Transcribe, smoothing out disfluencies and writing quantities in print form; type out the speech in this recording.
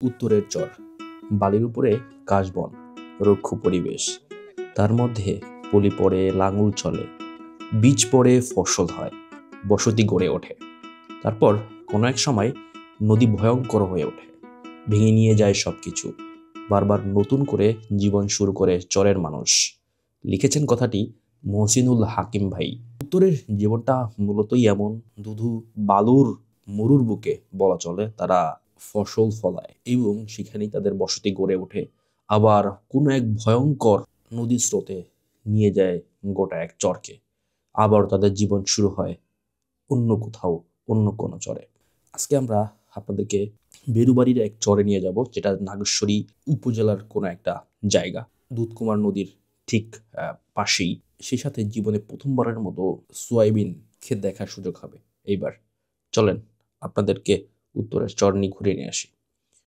উত্তরের চর, বালির উপরে কাশবন, রুক্ষ পরিবেশ, তার মধ্যে পলি পড়ে, লাঙল চলে, বীজ পড়ে, ফসল হয়, বসতি গড়ে ওঠে। তারপর কোনো এক সময় নদী ভয়ঙ্কর হয়ে ওঠে, ভেঙে নিয়ে যায় সবকিছু। বারবার নতুন করে জীবন শুরু করে চরের মানুষ। লিখেছেন কথাটি মহসিনুল হাকিম ভাই। উত্তরের জীবনটা মূলতই এমন, ধুধু বালুর মরুর বুকে বলা চলে। তারা ফসল ফলায় এবং সেখানেই তাদের বসতি গড়ে ওঠে। আবার কোনো এক ভয়ঙ্কর নদীর স্রোতে নিয়ে যায় গোটা এক চরকে। আবার তাদের জীবন শুরু হয় অন্য কোথাও, অন্য কোনো চরে। আজকে আমরা আপনাদেরকে বেরুবাড়ির এক চরে নিয়ে যাব, যেটা নাগেশ্বরী উপজেলার কোনো একটা জায়গা, দুধকুমার নদীর ঠিক পাশেই। সেই সাথে জীবনে প্রথমবারের মতো সোয়াবিন ক্ষেত দেখার সুযোগ হবে এইবার। চলেন আপনাদেরকে উত্তরের চর নিয়ে ঘুরে নিয়ে আসি।